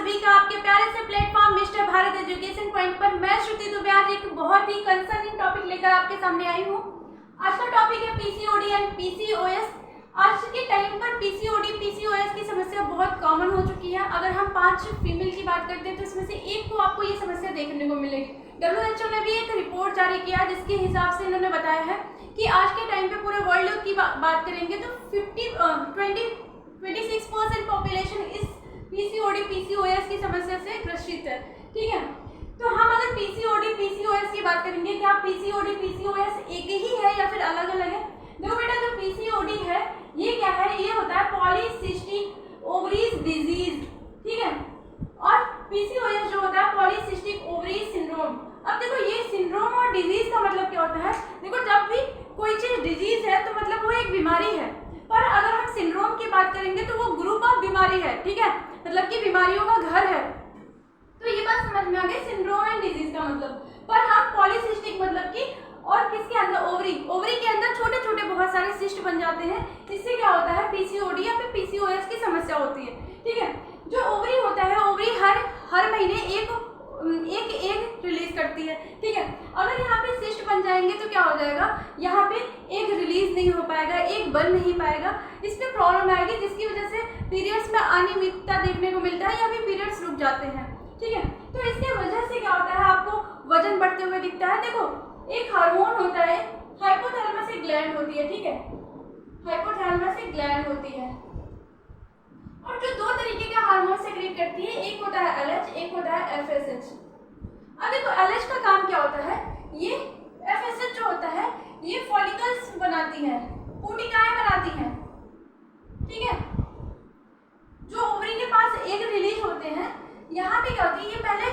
सभी का आपके प्यारे से platform mister Bharat education point पर मैं श्रुति दुबे आज एक बहुत ही कंसर्निंग टॉपिक लेकर आपके सामने आई हूँ। आज का टॉपिक है पीसीओडी एंड पीसीओएस। आज के टाइम पर पीसीओडी पीसीओएस की समस्या बहुत कॉमन हो चुकी है। अगर हम 5 फीमेल की बात करते हैं तो इसमें से एक को आपको ये समस्या देखने को मिलेगी। WHO ने भी एक रिपोर्ट जारी किया जिसके हिसाब से इन्होंने बताया है कि आज के टाइम पे पूरे वर्ल्ड की बात करेंगे तो 26% पॉपुलेशन इस पीसीओडी पीसीओएस की समस्या से ग्रसित है। ठीक है, तो हम अगर पीसीओडी पीसीओएस की बात करेंगे, क्या पीसीओडी पीसीओएस एक ही है या फिर अलग अलग है? देखो बेटा, जो पीसीओडी है ये क्या है, ये होता है पॉलीसिस्टिक ओवरीज डिजीज। ठीक है, और पीसीओएस जो होता है पॉलीसिस्टिक ओवरीज सिंड्रोम। अब देखो, ये सिंड्रोम और डिजीज का मतलब क्या होता है? देखो, जब भी कोई चीज डिजीज है तो मतलब वो एक बीमारी है, पर अगर हम सिंड्रोम की बात करेंगे तो वो ग्रुप ऑफ बीमारी है। ठीक है, मतलब कि बीमारियों का घर है। तो ये बात समझ में आ गई सिंड्रोम एंड डिजीज का मतलब। पर हम पॉलीसिस्टिक मतलब कि और किसके अंदर, ओवरी के अंदर छोटे छोटे बहुत सारे सिस्ट बन जाते हैं। इससे क्या होता है, पीसीओडी या फिर पीसीओएस की समस्या होती है। ठीक है, जो ओवरी होता है, ओवरी हर महीने एक रिलीज करती है। ठीक है, अगर यहाँ पे सिस्ट बन जाएंगे तो क्या हो जाएगा, यहाँ पे एक रिलीज नहीं हो पाएगा, एक बन नहीं पाएगा, इसमें प्रॉब्लम आएगी जिसकी वजह से पीरियड्स में अनियमितता देखने को मिलता है या फिर पीरियड्स रुक जाते हैं। ठीक है, तो इसके वजह से क्या होता है, आपको वजन बढ़ते हुए दिखता है। देखो, एक हार्मोन होता है, हाइपोथैलेमस एक ग्लैंड होती है। ठीक है, हाइपोथैलेमस एक ग्लैंड होती है और जो 2 तरीके के हार्मोन सेक्रेट करती है, एक होता है एलएच, एक होता है एफएसएच। अब देखो, एलएच का काम क्या होता है, ये एफएसएच जो होता है ये फॉलिकल्स बनाती है, कोशिकाएं बनाती है। ठीक है, जो ओवरी के पास एग रिलीज होते हैं, यहाँ पे क्या होती है, ये पहले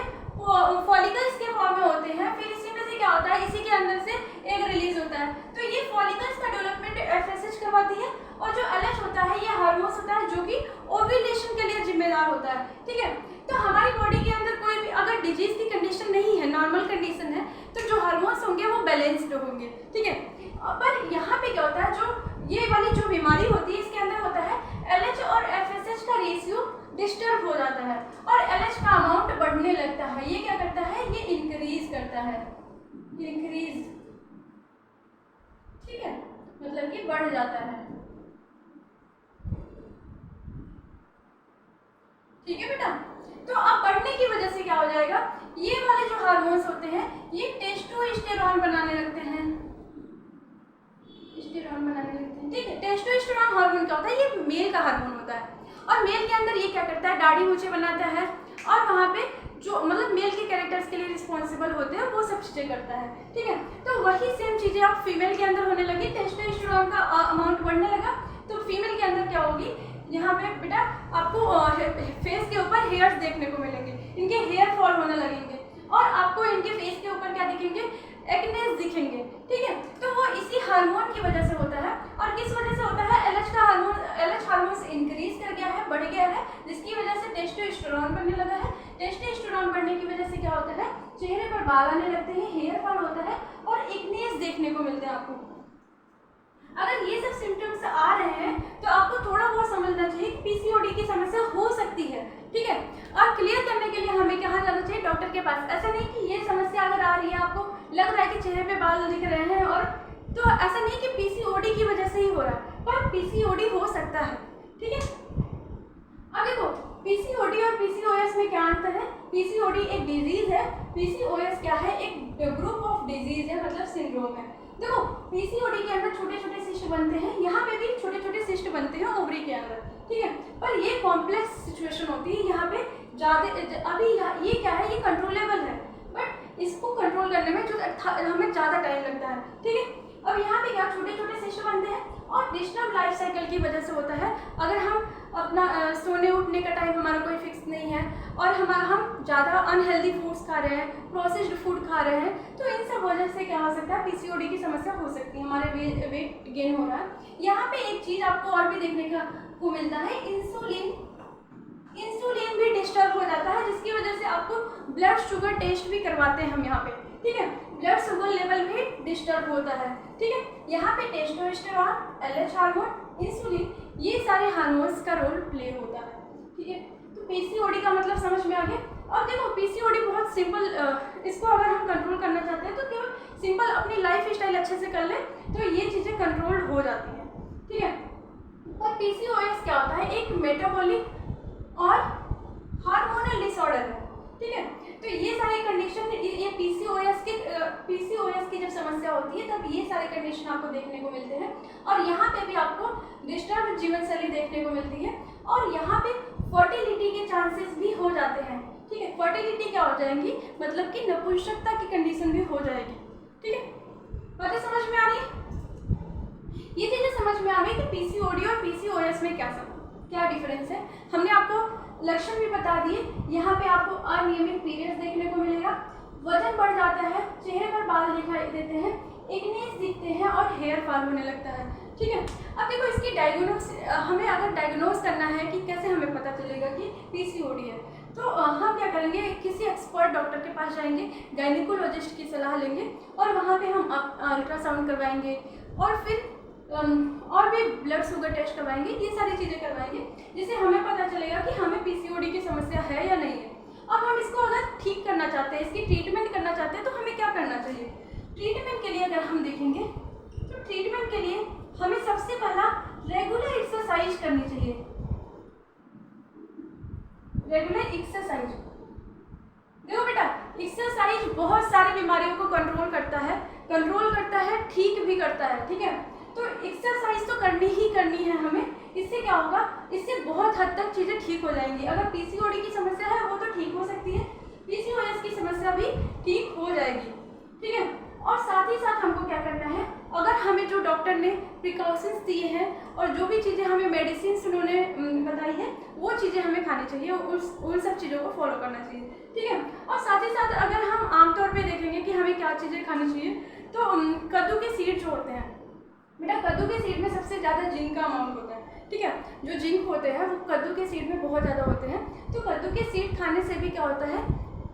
फॉलिकल्स के फॉर्म में होते हैं, फिर इसी में से क्या होता है, इसी के अंदर से एग रिलीज होता है। तो ये फॉलिकल्स का डेवलपमेंट एफएसएच करवाती है और जो एलएच होता है ये हार्मोन होता है जो कि ओव्यूलेशन के लिए जिम्मेदार होता है। ठीक है, तो हमारी बॉडी के अंदर कोई भी अगर डिजीज की कंडीशन नहीं है, नॉर्मल कंडीशन है, तो जो हार्मोन्स होंगे वो बैलेंस्ड होंगे। ठीक है, पर यहाँ पे क्या होता है, जो ये वाली जो बीमारी होती है इसके अंदर होता है एलएच और एफएसएच का रेशियो डिस्टर्ब हो जाता है और एलएच का अमाउंट बढ़ने लगता है। ये क्या करता है, ये इंक्रीज करता है, इंक्रीज। ठीक है, मतलब कि बढ़ जाता है। ठीक है बेटा, तो अब बढ़ने की वजह से क्या हो जाएगा, ये वाले जो हार्मोन्स होते हैं ये टेस्टोस्टेरोन बनाने लगते हैं, टेस्टोस्टेरोन बनाने लगते हैं। ठीक है, टेस्टोस्टेरोन हार्मोन क्या होता है, ये मेल का हार्मोन होता है और मेल के अंदर ये क्या करता है, दाढ़ी मूछें बनाता है और वहाँ पे जो मतलब मेल के कैरेक्टर्स के लिए रिस्पॉन्सिबल होते हैं वो सब चीज़ें करता है। ठीक है, तो वही सेम चीज़ें अब फीमेल के अंदर होने लगी, टेस्टोस्टेरोन का अमाउंट बढ़ने लगा, तो फीमेल के अंदर क्या होगी, यहाँ पे बेटा आपको फेस के ऊपर हेयर्स देखने को मिलेंगे, इनके हेयर फॉल होने लगेंगे और आपको इनके फेस के ऊपर क्या दिखेंगे, एक्नेस दिखेंगे। ठीक है, तो वो इसी हार्मोन की वजह से होता है और किस वजह से होता है, एलएच का हार्मोन, एलएच हार्मोन इंक्रीज कर गया है, बढ़ गया है, जिसकी वजह से टेस्टोस्टेरोन बढ़ने लगा है। टेस्टोस्टेरोन बढ़ने की वजह से क्या होता है, चेहरे पर बाल आने लगते हैं, हेयर फॉल होता है और एक्नेस देखने को मिलते हैं आपको। अगर ये सब सिम्टम्स आ रहे हैं तो आपको थोड़ा बहुत समझना चाहिए पीसीओडी की समस्या हो सकती है। ठीक है, और क्लियर करने के लिए हमें कहाँ जाना चाहिए, डॉक्टर के पास। ऐसा नहीं कि ये समस्या अगर आ रही है, आपको लग रहा है कि चेहरे पे बाल दिख रहे हैं, और तो ऐसा नहीं कि पीसीओडी की वजह से ही हो रहा है, पर पीसीओडी हो सकता है। ठीक है, अब देखो, पीसीओडी और पीसीओएस में क्या अंतर है। पीसीओडी एक डिजीज है, पीसीओएस क्या है, एक ग्रुप ऑफ डिजीज है, मतलब सिंड्रोम है। देखो, पीसीओडी के अंदर छोटे छोटे सिस्ट बनते हैं, यहाँ पे भी छोटे छोटे सिस्ट बनते हैं ओवरी के अंदर। ठीक है, पर ये कॉम्प्लेक्स सिचुएशन होती है, यहाँ पे ज़्यादा अभी ये क्या है, ये कंट्रोलेबल है, बट इसको कंट्रोल करने में हमें ज़्यादा टाइम लगता है। ठीक है, अब यहाँ पे क्या छोटे छोटे सिस्ट बनते हैं और डिस्टर्ब लाइफ साइकिल की वजह से होता है। अगर हम अपना सोने उठने का टाइम हमारा कोई फिक्स नहीं है और हम ज़्यादा अनहेल्दी फूड्स खा रहे हैं, प्रोसेस्ड फूड खा रहे हैं, तो इन सब वजह से क्या हो सकता है, पीसीओडी की समस्या हो सकती है, हमारे वेट गेन हो रहा है। यहाँ पे एक चीज़ आपको और भी देखने को मिलता है, इंसुलिन भी डिस्टर्ब हो जाता है, जिसकी वजह से आपको ब्लड शुगर टेस्ट भी करवाते हैं हम यहाँ पे। ठीक है, ब्लड शुगर लेवल भी डिस्टर्ब होता है। ठीक है, यहाँ पे टेस्टोस्टेरोन, एलएच हार्मोन, इंसुलिन, ये सारे हार्मोन्स का रोल प्ले होता है। ठीक है, तो पीसीओडी का मतलब समझ में आ गया। और देखो पीसीओडी बहुत सिंपल, इसको अगर हम कंट्रोल करना चाहते हैं तो केवल सिंपल अपनी लाइफ स्टाइल अच्छे से कर ले तो ये चीज़ें कंट्रोल हो जाती हैं, ठीक है। और पीसीओएस क्या होता है, एक मेटाबॉलिक और हार्मोनल डिसऑर्डर है, ठीक है। तो ये सारे कंडीशन, ये पीसीओएस की जब समस्या होती है तब ये सारे कंडीशन आपको देखने को मिलते हैं। और यहाँ पे भी आपको डिस्टर्ब जीवन शैली देखने को मिलती है और यहाँ पे फर्टिलिटी के चांसेस भी हो जाते हैं, ठीक है। फर्टिलिटी क्या हो जाएंगी, मतलब कि नपुंसकता की कंडीशन भी हो जाएगी, ठीक है। बातें समझ में आ रही है? ये चीज़ें समझ में आ गई कि पीसीओडी और पीसीओएस में क्या डिफरेंस है। हमने आपको लक्षण भी बता दिए। यहाँ पे आपको अनियमित पीरियड्स देखने को मिलेगा, वजन बढ़ जाता है, चेहरे पर बाल दिखाई देते हैं, एक्नेस दिखते हैं और हेयर फॉल होने लगता है, ठीक है। अब देखो इसकी हमें अगर डायग्नोज करना है कि कैसे हमें पता चलेगा कि पीसीओडी है, तो हम क्या करेंगे, किसी एक्सपर्ट डॉक्टर के पास जाएंगे, गायनिकोलॉजिस्ट की सलाह लेंगे और वहाँ पे हम अल्ट्रासाउंड करवाएंगे और फिर और भी ब्लड शुगर टेस्ट करवाएंगे, ये सारी चीज़ें करवाएंगे जिससे हमें पता चलेगा कि हमें पीसीओडी की समस्या है या नहीं है। अब हम इसको अगर ठीक करना चाहते हैं, इसकी ट्रीटमेंट करना चाहते हैं तो हमें क्या करना चाहिए। ट्रीटमेंट के लिए अगर हम देखेंगे तो ट्रीटमेंट के लिए हमें सबसे पहला रेगुलर एक्सरसाइज करनी चाहिए। रेगुलर एक्सरसाइज, देखो बेटा एक्सरसाइज बहुत सारी बीमारियों को कंट्रोल करता है, ठीक भी करता है, ठीक है। तो एक्सरसाइज तो करनी ही करनी है हमें। इससे क्या होगा, इससे बहुत हद तक चीज़ें ठीक हो जाएंगी। अगर पीसीओडी की समस्या है वो तो ठीक हो सकती है, पीसीओएस की समस्या भी ठीक हो जाएगी, ठीक है। और साथ ही साथ हमको क्या करना है, अगर हमें जो डॉक्टर ने प्रिकॉशंस दिए हैं और जो भी चीज़ें हमें मेडिसिन उन्होंने बताई है वो चीज़ें हमें खानी चाहिए, उन सब चीज़ों को फॉलो करना चाहिए, ठीक है। और साथ ही साथ अगर हम आमतौर पे देखेंगे कि हमें क्या चीज़ें खानी चाहिए, तो कद्दू के सीड जो होते हैं बेटा, कद्दू के सीड में सबसे ज़्यादा जिंक का अमाउंट होता है, ठीक है। जो जिंक होते हैं वो कद्दू के सीड में बहुत ज़्यादा होते हैं। तो कद्दू के सीड खाने से भी क्या होता है,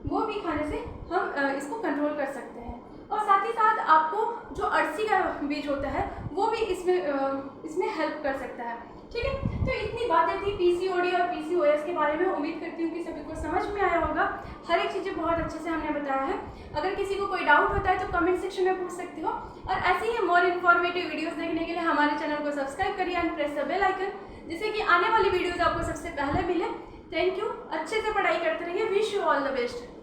वो भी खाने से हम इसको कंट्रोल कर सकते हैं। और साथ ही साथ आपको जो अरसी का बीज होता है वो भी इसमें हेल्प कर सकता है, ठीक है। तो इतनी बातें थी पीसीओडी और पीसीओएस के बारे में। उम्मीद करती हूँ कि सभी को समझ में आया होगा। हर एक चीज़ें बहुत अच्छे से हमने बताया है। अगर किसी को कोई डाउट होता है तो कमेंट सेक्शन में पूछ सकते हो। और ऐसे ही मोर इन्फॉर्मेटिव वीडियोस देखने के लिए हमारे चैनल को सब्सक्राइब करिए and press the bell icon, जिससे कि आने वाली वीडियोज़ आपको सबसे पहले मिले। Thank you. अच्छे से पढ़ाई करते रहिए। Wish you all the best.